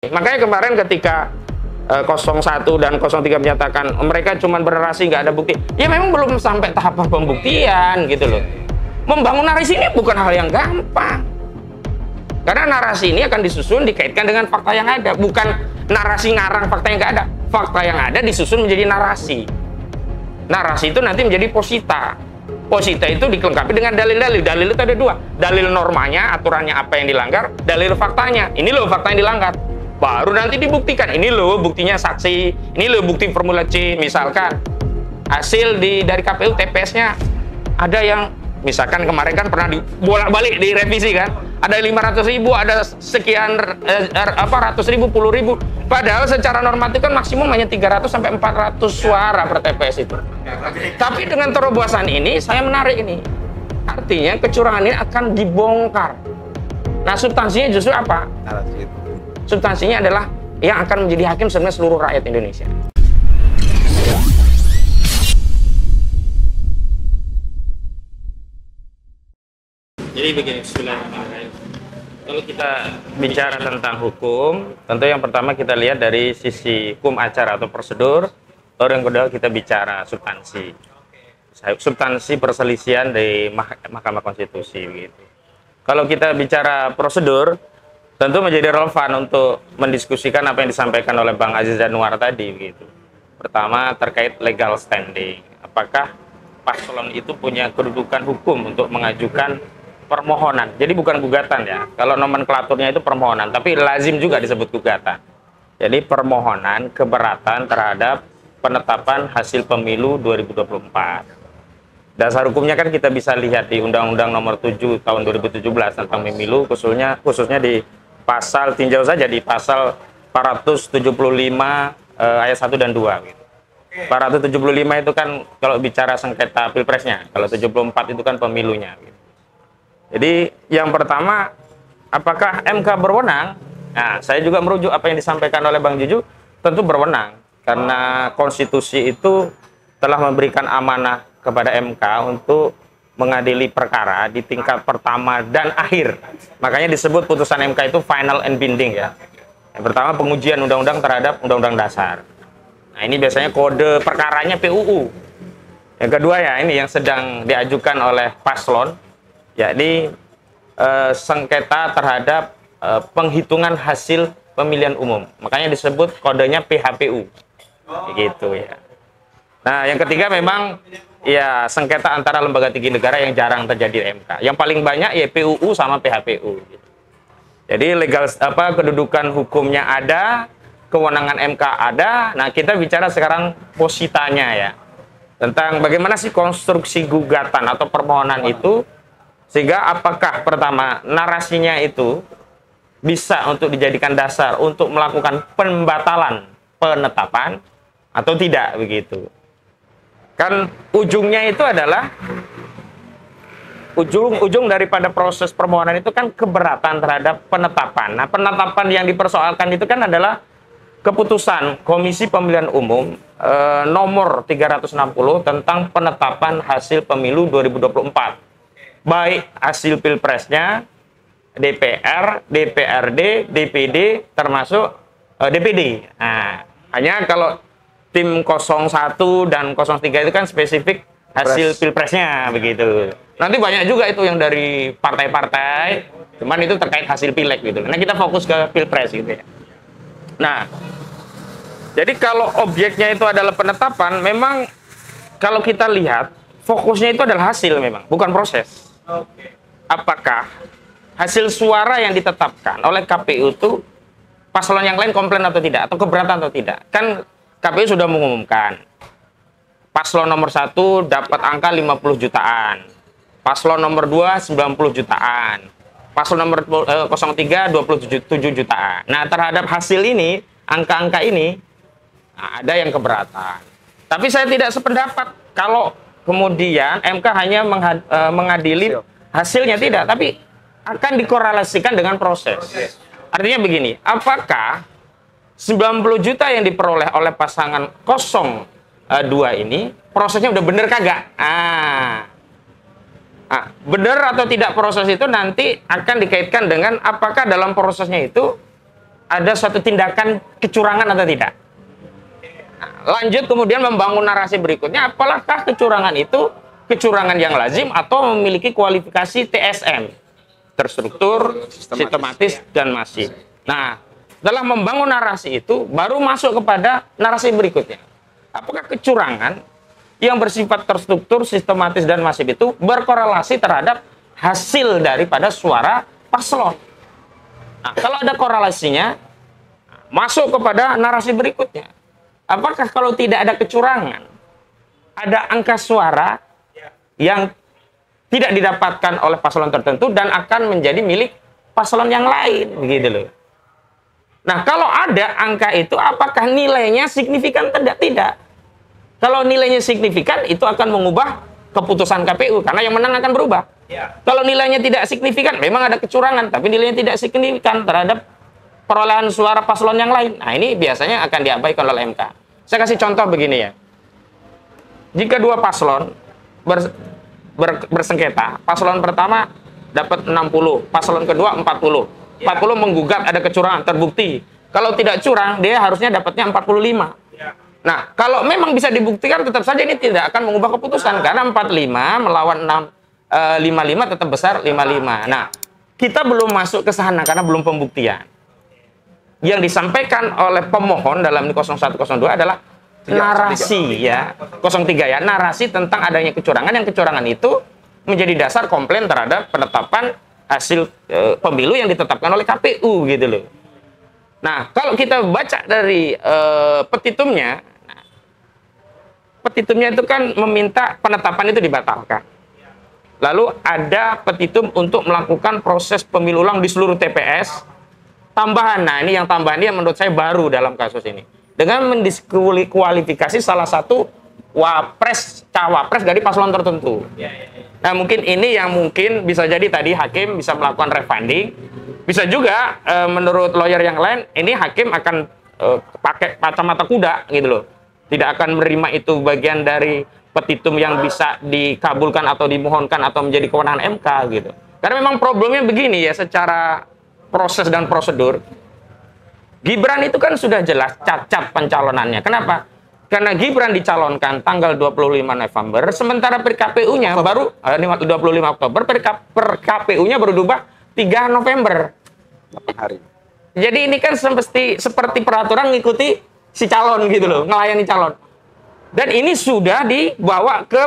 Makanya kemarin ketika 01 dan 03 menyatakan mereka cuma bernarasi nggak ada bukti, ya memang belum sampai tahapan pembuktian gitu loh. Membangun narasi ini bukan hal yang gampang, karena narasi ini akan disusun dikaitkan dengan fakta yang ada, bukan narasi ngarang fakta yang nggak ada. Fakta yang ada disusun menjadi narasi. Narasi itu nanti menjadi posita. Posita itu dilengkapi dengan dalil-dalil. Dalil itu ada dua, dalil normanya, aturannya apa yang dilanggar, dalil faktanya. Ini loh fakta yang dilanggar. Baru nanti dibuktikan, ini loh buktinya saksi, ini loh bukti formula C. Misalkan hasil dari KPU TPS-nya ada yang, misalkan kemarin kan pernah dibolak-balik direvisi kan, ada 500.000, ada sekian ratus ribu, puluh ribu, padahal secara normatif kan maksimum hanya 300 sampai 400 suara per TPS itu. Tapi dengan terobosan ini saya menarik ini, artinya kecurangan ini akan dibongkar. Nah, substansinya justru apa? Substansinya adalah yang akan menjadi hakim sebenarnya seluruh rakyat Indonesia. Jadi begini, bismillahirrahmanirrahim. Kalau kita bicara tentang hukum, tentu yang pertama kita lihat dari sisi hukum acara atau prosedur, lalu yang kedua kita bicara substansi. Substansi perselisihan di Mahkamah Konstitusi begitu. Kalau kita bicara prosedur, tentu menjadi relevan untuk mendiskusikan apa yang disampaikan oleh Bang Aziz Anwar tadi begitu. Pertama terkait legal standing. Apakah paslon itu punya kedudukan hukum untuk mengajukan permohonan? Jadi bukan gugatan ya. Kalau nomenklaturnya itu permohonan, tapi lazim juga disebut gugatan. Jadi permohonan keberatan terhadap penetapan hasil pemilu 2024. Dasar hukumnya kan kita bisa lihat di Undang-Undang Nomor 7 tahun 2017 tentang pemilu, khususnya di pasal, tinjau saja di pasal 475 ayat 1 dan 2 gitu. 475 itu kan kalau bicara sengketa pilpresnya, kalau 74 itu kan pemilunya gitu. Jadi yang pertama, apakah MK berwenang? Nah, saya juga merujuk apa yang disampaikan oleh Bang Juju, tentu berwenang karena konstitusi itu telah memberikan amanah kepada MK untuk mengadili perkara di tingkat pertama dan akhir. Makanya disebut putusan MK itu final and binding ya. Yang pertama pengujian undang-undang terhadap undang-undang dasar. Nah, ini biasanya kode perkaranya PUU. Yang kedua ya, ini yang sedang diajukan oleh paslon, yakni sengketa terhadap penghitungan hasil pemilihan umum. Makanya disebut kodenya PHPU. Gitu ya. Nah, yang ketiga memang ya sengketa antara lembaga tinggi negara yang jarang terjadi di MK. Yang paling banyak ya PUU sama PHPU. Jadi legal kedudukan hukumnya ada, kewenangan MK ada. Nah, kita bicara sekarang positanya ya. Tentang bagaimana sih konstruksi gugatan atau permohonan itu, sehingga apakah pertama narasinya itu bisa untuk dijadikan dasar untuk melakukan pembatalan penetapan atau tidak begitu. Kan ujungnya itu adalah ujung daripada proses permohonan itu kan keberatan terhadap penetapan. Nah, penetapan yang dipersoalkan itu kan adalah keputusan Komisi Pemilihan Umum nomor 360 tentang penetapan hasil pemilu 2024. Baik hasil pilpresnya, DPR, DPRD, DPD, termasuk DPD. Nah, hanya kalau tim 01 dan 03 itu kan spesifik hasil pilpresnya begitu. Nanti banyak juga itu yang dari partai-partai, cuman itu terkait hasil pileg gitu. Nah, kita fokus ke pilpres gitu ya. Nah, jadi kalau objeknya itu adalah penetapan, memang kalau kita lihat fokusnya itu adalah hasil memang, bukan proses. Apakah hasil suara yang ditetapkan oleh KPU itu paslon yang lain komplain atau tidak, atau keberatan atau tidak? Kan KPU sudah mengumumkan paslon nomor 1 dapat angka 50 jutaan, paslon nomor 2 90 jutaan, paslon nomor 03 27 jutaan. Nah, terhadap hasil ini, angka-angka ini, nah, ada yang keberatan. Tapi saya tidak sependapat kalau kemudian MK hanya mengadili hasilnya, tidak, tapi akan dikorelasikan dengan proses. Artinya begini, apakah 90 juta yang diperoleh oleh pasangan 02 ini prosesnya udah bener kagak? Bener atau tidak proses itu nanti akan dikaitkan dengan apakah dalam prosesnya itu ada suatu tindakan kecurangan atau tidak. Nah, lanjut kemudian membangun narasi berikutnya, apakah kecurangan itu kecurangan yang lazim atau memiliki kualifikasi TSM, terstruktur, sistematis, dan masif. Nah, setelah membangun narasi itu, baru masuk kepada narasi berikutnya. Apakah kecurangan yang bersifat terstruktur, sistematis, dan masif itu berkorelasi terhadap hasil daripada suara paslon? Nah, kalau ada korelasinya, masuk kepada narasi berikutnya. Apakah kalau tidak ada kecurangan, ada angka suara yang tidak didapatkan oleh paslon tertentu dan akan menjadi milik paslon yang lain, begitu loh. Nah, kalau ada angka itu, apakah nilainya signifikan tidak? Tidak. Kalau nilainya signifikan, itu akan mengubah keputusan KPU, karena yang menang akan berubah. Kalau nilainya tidak signifikan, memang ada kecurangan, tapi nilainya tidak signifikan terhadap perolehan suara paslon yang lain. Nah, ini biasanya akan diabaikan oleh MK. Saya kasih contoh begini ya. Jika dua paslon bersengketa, paslon pertama dapat 60, paslon kedua 40. 40 menggugat ada kecurangan, terbukti. Kalau tidak curang, dia harusnya dapatnya 45. Nah, kalau memang bisa dibuktikan, tetap saja ini tidak akan mengubah keputusan. Karena 45 melawan 55 tetap besar 55. Nah, kita belum masuk ke sana karena belum pembuktian. Yang disampaikan oleh pemohon dalam 0102 adalah narasi ya, 03 ya, narasi tentang adanya kecurangan, yang kecurangan itu menjadi dasar komplain terhadap penetapan hasil pemilu yang ditetapkan oleh KPU gitu loh. Nah, kalau kita baca dari petitumnya, petitumnya itu kan meminta penetapan itu dibatalkan. Lalu ada petitum untuk melakukan proses pemilu ulang di seluruh TPS. Tambahan, nah ini yang tambahan yang menurut saya baru dalam kasus ini. Dengan mendiskualifikasi salah satu cawapres dari paslon tertentu. Nah, mungkin ini yang mungkin bisa jadi tadi hakim bisa melakukan refunding. Bisa juga menurut lawyer yang lain, ini hakim akan pakai kacamata kuda gitu loh. Tidak akan menerima itu bagian dari petitum yang bisa dikabulkan atau dimohonkan atau menjadi kewenangan MK gitu. Karena memang problemnya begini ya, secara proses dan prosedur, Gibran itu kan sudah jelas cacat pencalonannya. Kenapa? Karena Gibran dicalonkan tanggal 25 November, sementara per KPU-nya baru 25 Oktober, per KPU-nya baru diubah 3 November. 8 hari. Jadi ini kan seperti peraturan ngikuti si calon gitu loh, ngelayani calon. Dan ini sudah dibawa ke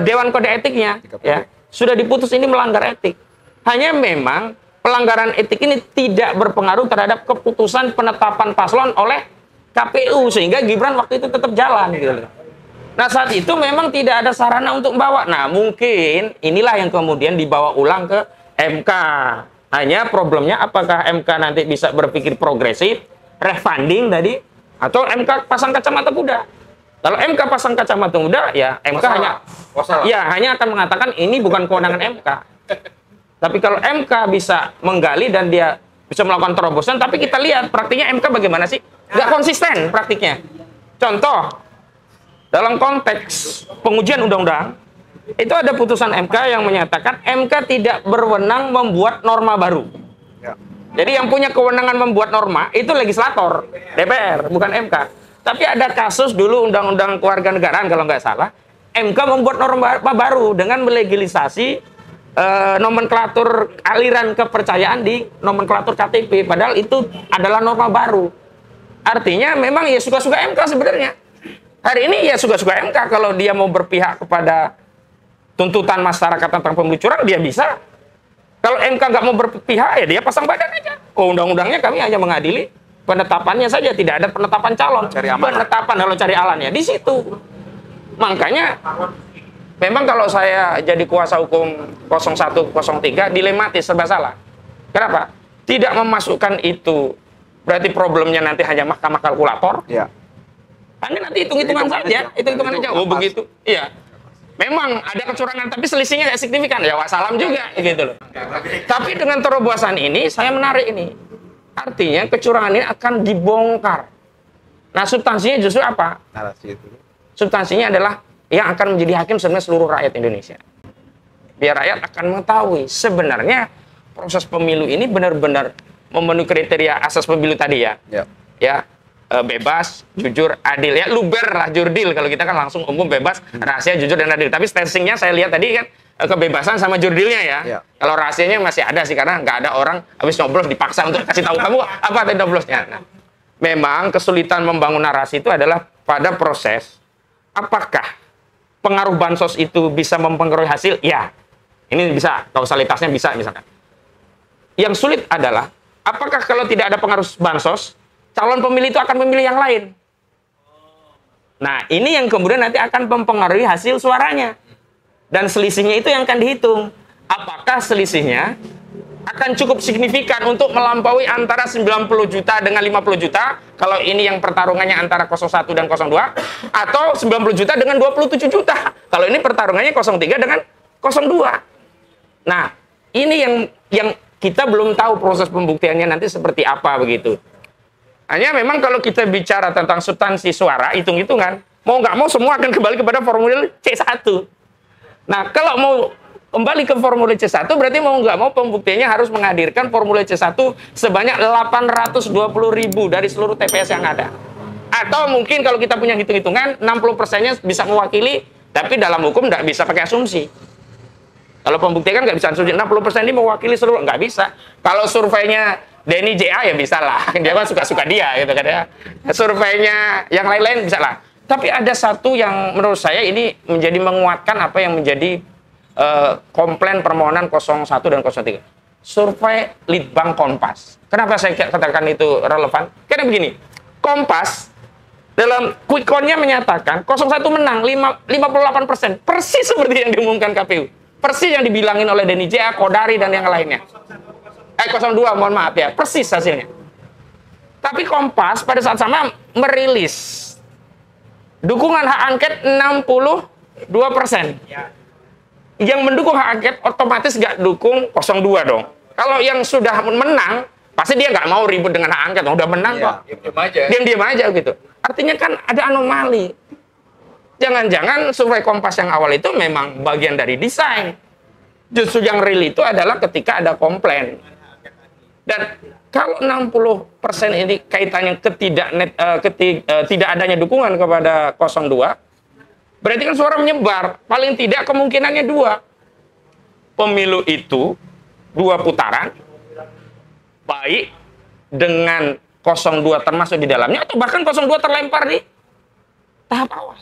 Dewan Kode Etiknya, ya. Sudah diputus ini melanggar etik. Hanya memang pelanggaran etik ini tidak berpengaruh terhadap keputusan penetapan paslon oleh KPU, sehingga Gibran waktu itu tetap jalan gitu loh. Nah, saat itu memang tidak ada sarana untuk membawa. Nah, mungkin inilah yang kemudian dibawa ulang ke MK. Hanya problemnya apakah MK nanti bisa berpikir progresif, refunding tadi, atau MK pasang kacamata kuda. Kalau MK pasang kacamata kuda, ya MK hanya akan mengatakan ini bukan kewenangan MK. Tapi kalau MK bisa menggali dan dia bisa melakukan terobosan, tapi kita lihat praktiknya MK bagaimana sih? Nggak konsisten praktiknya. Contoh, dalam konteks pengujian undang-undang, itu ada putusan MK yang menyatakan MK tidak berwenang membuat norma baru. Jadi yang punya kewenangan membuat norma itu legislator, DPR, bukan MK. Tapi ada kasus dulu Undang-Undang Kewarganegaraan kalau nggak salah, MK membuat norma baru dengan melegilisasi nomenklatur aliran kepercayaan di nomenklatur KTP, padahal itu adalah norma baru. Artinya memang ya suka-suka MK sebenarnya. Hari ini ya suka-suka MK, kalau dia mau berpihak kepada tuntutan masyarakat tentang pemilu curang, dia bisa. Kalau MK nggak mau berpihak, ya dia pasang badan aja. Oh, undang-undangnya kami hanya mengadili penetapannya saja, tidak ada penetapan calon. Penetapan kalau cari alannya di situ. Makanya memang kalau saya jadi kuasa hukum 0103 dilematis, serba salah. Kenapa? Tidak memasukkan itu berarti problemnya nanti hanya mahkamah kalkulator. Ya. Hanya nanti hitung-hitungan saja, hitung-hitungan aja. Oh begitu. Iya. Memang ada kecurangan tapi selisihnya nggak signifikan. Ya wassalam juga gitu loh. Tapi dengan terobosan ini saya menarik ini. Artinya kecurangan ini akan dibongkar. Nah, substansinya justru apa? Narasi itu. Substansinya adalah yang akan menjadi hakim sebenarnya seluruh rakyat Indonesia. Biar rakyat akan mengetahui sebenarnya proses pemilu ini benar-benar memenuhi kriteria asas pemilu tadi ya. Ya, bebas, jujur, adil ya, luber lah, jurdil kalau kita kan langsung umum, bebas, rahasia, jujur dan adil. Tapi stasiunnya saya lihat tadi kan kebebasan sama jurdilnya ya. Kalau rahasianya masih ada sih karena nggak ada orang habis nyoblos dipaksa untuk kasih tahu kamu apa tadi nyoblosnya. Nah, memang kesulitan membangun narasi itu adalah pada proses apakah pengaruh bansos itu bisa mempengaruhi hasil? Ya, ini bisa, kausalitasnya bisa misalkan. Yang sulit adalah apakah kalau tidak ada pengaruh bansos, calon pemilih itu akan memilih yang lain. Nah, ini yang kemudian nanti akan mempengaruhi hasil suaranya. Dan selisihnya itu yang akan dihitung. Apakah selisihnya akan cukup signifikan untuk melampaui antara 90 juta dengan 50 juta, kalau ini yang pertarungannya antara 01 dan 02, atau 90 juta dengan 27 juta, kalau ini pertarungannya 03 dengan 02. Nah, ini yang kita belum tahu proses pembuktiannya nanti seperti apa begitu. Hanya memang kalau kita bicara tentang substansi suara, hitung-hitungan, mau nggak mau semua akan kembali kepada formulir C1. Nah, kalau mau kembali ke formulir C1, berarti mau nggak mau pembuktiannya harus menghadirkan formulir C1 sebanyak 820.000 dari seluruh TPS yang ada. Atau mungkin kalau kita punya hitung-hitungan, 60%-nya bisa mewakili, tapi dalam hukum nggak bisa pakai asumsi. Kalau pembuktian kan nggak bisa asumsi, 60% ini mewakili seluruh, nggak bisa. Kalau surveinya Denny JA ya bisa lah, dia kan suka-suka dia gitu kan ya. Surveinya yang lain-lain bisa lah. Tapi ada satu yang menurut saya ini menjadi menguatkan apa yang menjadi komplain permohonan 01 dan 03. Survei Litbang Kompas. Kenapa saya katakan itu relevan? Karena begini, Kompas dalam quick count-nya menyatakan 01 menang 58%, persis seperti yang diumumkan KPU. Persis yang dibilangin oleh Denny JA, Kodari dan yang lainnya. 02, mohon maaf ya, persis hasilnya. Tapi Kompas pada saat sama merilis dukungan hak angket 62%. Yang mendukung hak angket otomatis nggak dukung 02 dong. Kalau yang sudah menang, pasti dia nggak mau ribut dengan hak angket. Udah menang kok. Diam-diam aja gitu. Artinya kan ada anomali. Jangan-jangan survei Kompas yang awal itu memang bagian dari desain. Justru yang real itu adalah ketika ada komplain. Dan kalau 60% ini kaitannya tidak adanya dukungan kepada 02, berarti kan suara menyebar. Paling tidak kemungkinannya dua. Pemilu itu 2 putaran, baik dengan 02 termasuk di dalamnya, atau bahkan 02 terlempar di tahap awal.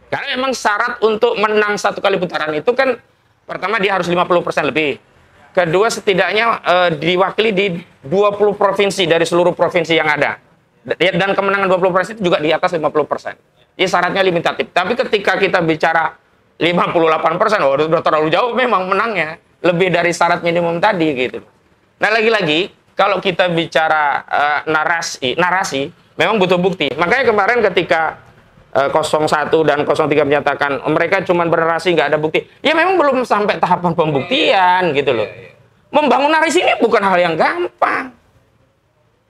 Karena memang syarat untuk menang 1 kali putaran itu kan, pertama dia harus 50% lebih. Kedua, setidaknya diwakili di 20 provinsi dari seluruh provinsi yang ada. Dan kemenangan 20 provinsi itu juga di atas 50%. Ini syaratnya limitatif. Tapi ketika kita bicara 58%, udah terlalu jauh memang menangnya. Lebih dari syarat minimum tadi gitu. Nah, lagi-lagi, kalau kita bicara narasi, memang butuh bukti. Makanya kemarin ketika 01 dan 03 menyatakan mereka cuma bernarasi, nggak ada bukti. Ya memang belum sampai tahapan pembuktian gitu loh. Membangun narasi ini bukan hal yang gampang.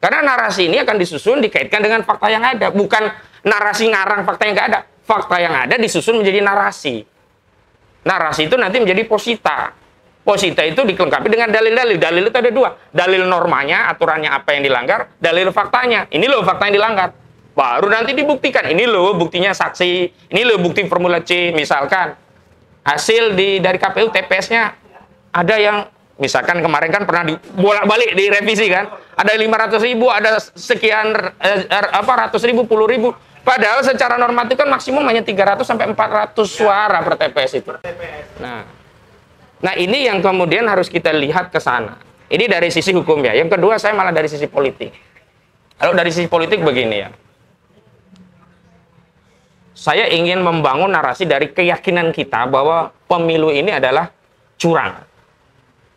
Karena narasi ini akan disusun dikaitkan dengan fakta yang ada. Bukan narasi ngarang fakta yang nggak ada. Fakta yang ada disusun menjadi narasi. Narasi itu nanti menjadi posita. Posita itu dilengkapi dengan dalil-dalil. Dalil itu ada 2. Dalil normanya, aturannya apa yang dilanggar. Dalil faktanya. Ini loh fakta yang dilanggar. Baru nanti dibuktikan. Ini loh buktinya saksi. Ini loh bukti formula C. Misalkan hasil dari KPU TPS-nya ada yang misalkan kemarin kan pernah dibolak-balik direvisi kan. Ada 500.000, ada sekian ratus ribu, puluh ribu. Padahal secara normatif kan maksimum hanya 300 sampai 400 suara per TPS itu. Nah ini yang kemudian harus kita lihat ke sana. Ini dari sisi hukum ya. Yang kedua saya malah dari sisi politik. Kalau dari sisi politik begini ya. Saya ingin membangun narasi dari keyakinan kita bahwa pemilu ini adalah curang.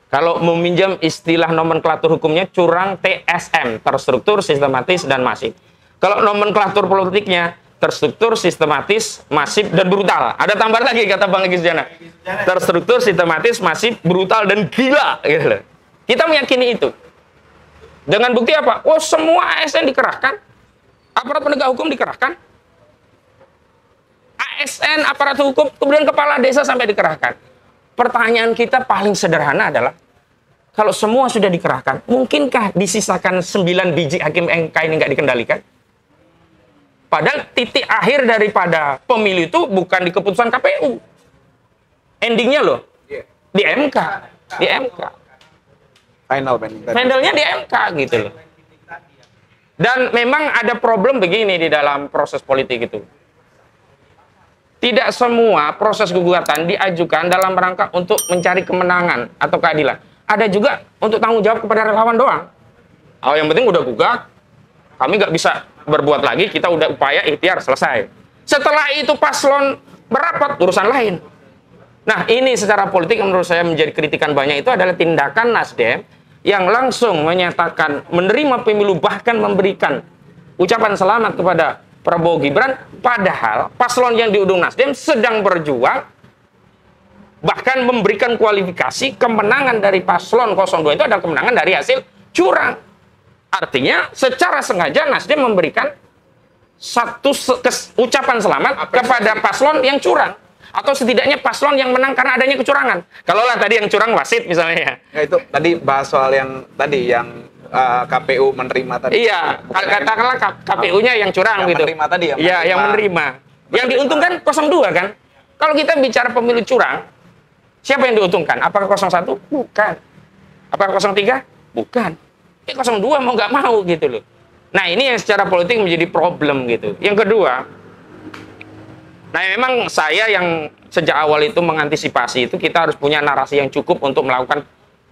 Kalau meminjam istilah nomenklatur hukumnya, curang TSM, terstruktur, sistematis, dan masif. Kalau nomenklatur politiknya, terstruktur, sistematis, masif, dan brutal. Ada tambahan lagi kata Bang Egy Sujana. Terstruktur, sistematis, masif, brutal, dan gila. Gitu. Kita meyakini itu. Dengan bukti apa? Oh, semua ASN dikerahkan. Aparat penegak hukum dikerahkan. ASN, aparat hukum, kemudian kepala desa sampai dikerahkan. Pertanyaan kita paling sederhana adalah, Kalau semua sudah dikerahkan, mungkinkah disisakan 9 biji hakim MK ini nggak dikendalikan? Padahal titik akhir daripada pemilu itu bukan di keputusan KPU. Endingnya loh, di MK. Di MK. Finalnya di MK gitu loh. Dan memang ada problem begini di dalam proses politik itu. Tidak semua proses gugatan diajukan dalam rangka untuk mencari kemenangan atau keadilan. Ada juga untuk tanggung jawab kepada relawan doang. Oh, yang penting udah gugat, kami nggak bisa berbuat lagi, kita udah upaya ikhtiar selesai. Setelah itu paslon merapat, urusan lain. Nah, ini secara politik menurut saya menjadi kritikan banyak itu adalah tindakan Nasdem yang langsung menyatakan menerima pemilu, bahkan memberikan ucapan selamat kepada Prabowo Gibran, padahal paslon yang diundang Nasdem sedang berjuang, bahkan memberikan kualifikasi kemenangan dari paslon 02 itu adalah kemenangan dari hasil curang. Artinya secara sengaja Nasdem memberikan satu ucapan selamat kepada paslon yang curang, atau setidaknya paslon yang menang karena adanya kecurangan. Kalaulah tadi yang curang wasit misalnya. Ya itu tadi bahas soal yang tadi yang KPU menerima tadi. Iya, katakanlah KPU-nya yang curang yang gitu. Menerima tadi ya. Iya, yang menerima. Yang diuntungkan 02 kan? Kalau kita bicara pemilu curang, siapa yang diuntungkan? Apakah 01? Bukan. Apakah 03? Bukan. 02 mau nggak mau gitu loh. Nah, ini yang secara politik menjadi problem gitu. Yang kedua, nah memang saya yang sejak awal itu mengantisipasi itu kita harus punya narasi yang cukup untuk melakukan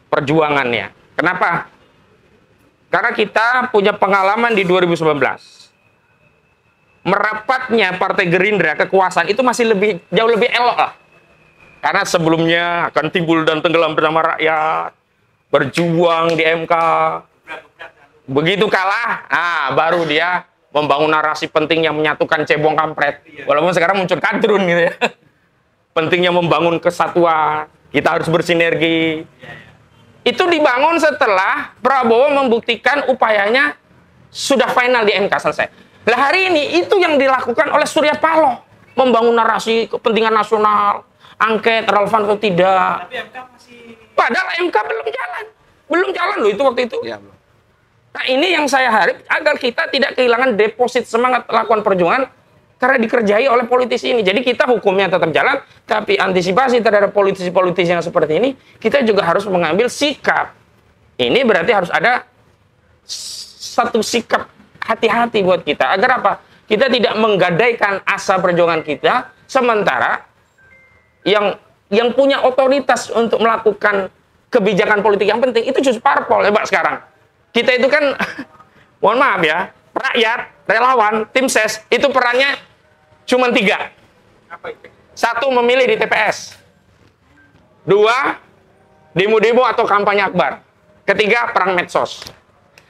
perjuangannya. Kenapa? Karena kita punya pengalaman di 2019. Merapatnya Partai Gerindra kekuasaan itu masih jauh lebih elok lah. Karena sebelumnya akan timbul dan tenggelam bersama rakyat, berjuang di MK. Begitu kalah, nah baru dia membangun narasi penting yang menyatukan cebong kampret. Walaupun sekarang muncul kadrun gitu ya. Pentingnya membangun kesatuan, kita harus bersinergi. Itu dibangun setelah Prabowo membuktikan upayanya sudah final di MK selesai. Lah hari ini itu yang dilakukan oleh Surya Paloh, membangun narasi kepentingan nasional, angket relevan atau tidak. Tapi MK masih... Padahal MK belum jalan loh itu waktu itu. Ya, Nah ini yang saya harap agar kita tidak kehilangan deposit semangat lakukan perjuangan karena dikerjai oleh politisi ini. Jadi kita hukumnya tetap jalan, tapi antisipasi terhadap politisi-politisi yang seperti ini, kita juga harus mengambil sikap. Ini berarti harus ada satu sikap hati-hati buat kita. Agar apa? Kita tidak menggadaikan asa perjuangan kita, sementara yang punya otoritas untuk melakukan kebijakan politik yang penting, itu justru parpol. Ya Pak sekarang. Kita itu kan, mohon maaf ya, rakyat, relawan, tim ses, itu perannya cuma 3. Satu, memilih di TPS. 2, demo-demo atau kampanye akbar. Ketiga, perang medsos.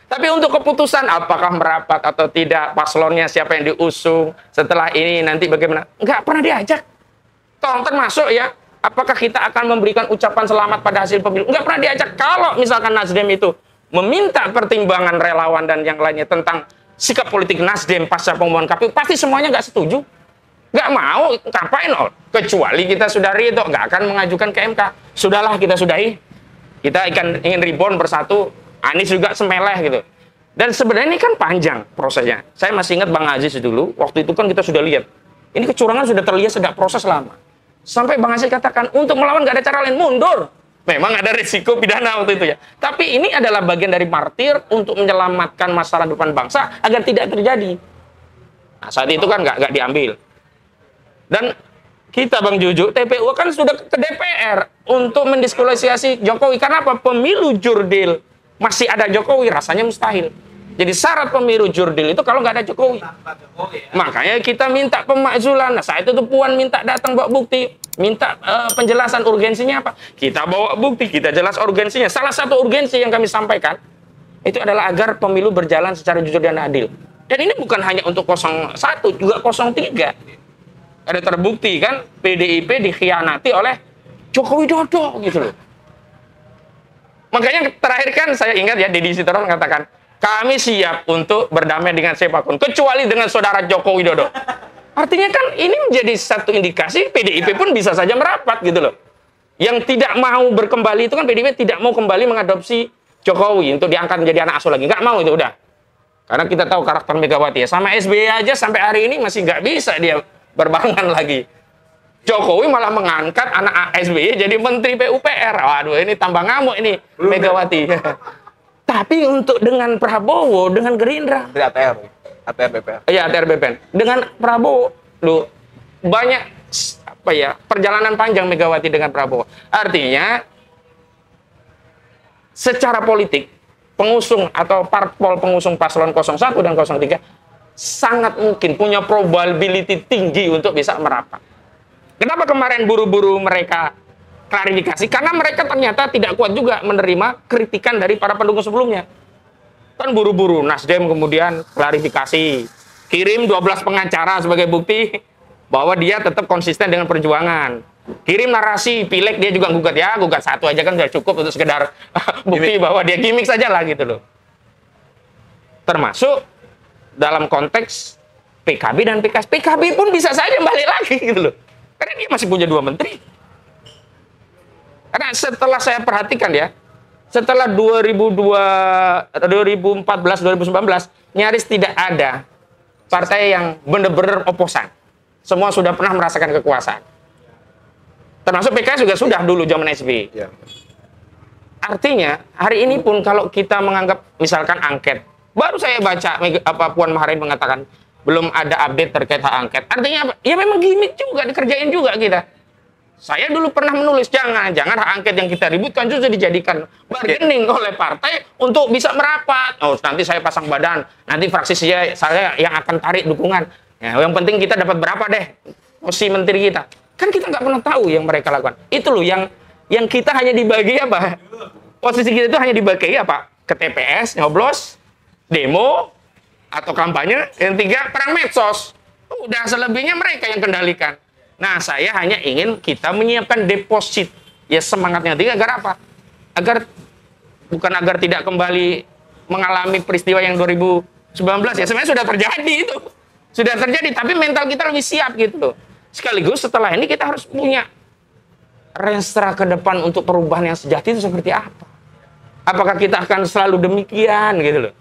Tapi untuk keputusan apakah merapat atau tidak, paslonnya siapa yang diusung, setelah ini nanti bagaimana, nggak pernah diajak. Termasuk ya, apakah kita akan memberikan ucapan selamat pada hasil pemilu, nggak pernah diajak. Kalau misalkan Nasdem itu meminta pertimbangan relawan dan yang lainnya tentang sikap politik Nasdem pasca pengumuman KPU, pasti semuanya nggak setuju. Nggak mau, ngapain? Kecuali kita sudahi itu, nggak akan mengajukan ke MK. Sudahlah, kita sudahi. Kita ingin reborn bersatu, Anies juga semeleh gitu. Dan sebenarnya ini kan panjang prosesnya. Saya masih ingat Bang Aziz dulu, waktu itu kan kita sudah lihat. Ini kecurangan sudah terlihat sejak proses lama. Sampai Bang Aziz katakan, untuk melawan nggak ada cara lain, mundur. Memang ada risiko pidana waktu itu ya. Tapi ini adalah bagian dari martir untuk menyelamatkan masalah depan bangsa agar tidak terjadi. Nah, saat itu kan nggak diambil. Dan kita Bang Juju, TPU kan sudah ke DPR untuk mendiskualifikasi Jokowi. Karena apa? Pemilu jurdil masih ada Jokowi, rasanya mustahil. Jadi syarat pemilu jurdil itu kalau nggak ada Jokowi. Makanya kita minta pemakzulan. Nah, saat itu Puan minta datang bawa bukti. Minta penjelasan urgensinya apa? Kita bawa bukti, kita jelas urgensinya. Salah satu urgensi yang kami sampaikan itu adalah agar pemilu berjalan secara jujur dan adil. Dan ini bukan hanya untuk 01, juga 03. Ada terbukti kan PDIP dikhianati oleh Joko Widodo gitu loh. Makanya terakhir kan saya ingat ya Deddy Sitorus mengatakan, kami siap untuk berdamai dengan siapapun kecuali dengan saudara Joko Widodo. Artinya kan ini menjadi satu indikasi PDIP pun bisa saja merapat gitu loh. Yang tidak mau berkembali itu kan PDIP tidak mau kembali mengadopsi Jokowi untuk diangkat menjadi anak asuh lagi. Nggak mau itu udah. Karena kita tahu karakter Megawati ya. Sama SBY aja sampai hari ini masih nggak bisa dia berbarengan lagi. Jokowi malah mengangkat anak SBY jadi Menteri PUPR. Waduh, ini tambah ngamuk ini Megawati. Tapi untuk dengan Prabowo, dengan Gerindra. Dari ATR BPR. Iya, ATR BPN. Dengan Prabowo, lu banyak apa ya, perjalanan panjang Megawati dengan Prabowo. Artinya secara politik pengusung atau parpol pengusung paslon 01 dan 03 sangat mungkin punya probability tinggi untuk bisa merapat. Kenapa kemarin buru-buru mereka klarifikasi? Karena mereka ternyata tidak kuat juga menerima kritikan dari para pendukung sebelumnya. Kan buru-buru Nasdem kemudian klarifikasi, kirim 12 pengacara sebagai bukti bahwa dia tetap konsisten dengan perjuangan. Kirim narasi, pileg dia juga gugat, ya gugat satu aja kan sudah cukup untuk sekedar bukti bahwa dia gimmick saja lah gitu loh. Termasuk dalam konteks PKB dan PKS. PKB pun bisa saja balik lagi gitu loh. Karena dia masih punya 2 menteri. Karena setelah saya perhatikan ya, setelah 2014-2019 nyaris tidak ada partai yang benar-benar oposan. Semua sudah pernah merasakan kekuasaan. Termasuk PKS juga sudah dulu zaman SBY. Ya. Artinya hari ini pun kalau kita menganggap misalkan angket, baru saya baca Puan Maharani mengatakan belum ada update terkait hak angket. Artinya apa? Ya memang gimmick juga, dikerjain juga kita. Saya dulu pernah menulis, jangan hak angket yang kita ributkan justru dijadikan bargaining oleh partai untuk bisa merapat. Oh, nanti saya pasang badan, nanti fraksi saya yang akan tarik dukungan. Ya, yang penting kita dapat berapa deh posisi menteri kita. Kan kita nggak pernah tahu yang mereka lakukan. Itu loh yang kita hanya dibagi apa? Posisi kita itu hanya dibagi apa? Ke TPS, nyoblos, demo, atau kampanye. Yang 3, perang medsos. Udah selebihnya mereka yang kendalikan. Nah, saya hanya ingin kita menyiapkan deposit. Ya semangatnya 3 agar apa? Bukan agar tidak kembali mengalami peristiwa yang 2019 ya. Sebenarnya sudah terjadi itu. Sudah terjadi, tapi mental kita lebih siap gitu loh. Sekaligus setelah ini kita harus punya renstra ke depan untuk perubahan yang sejati itu seperti apa? Apakah kita akan selalu demikian gitu loh?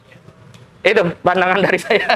Itu pandangan dari saya.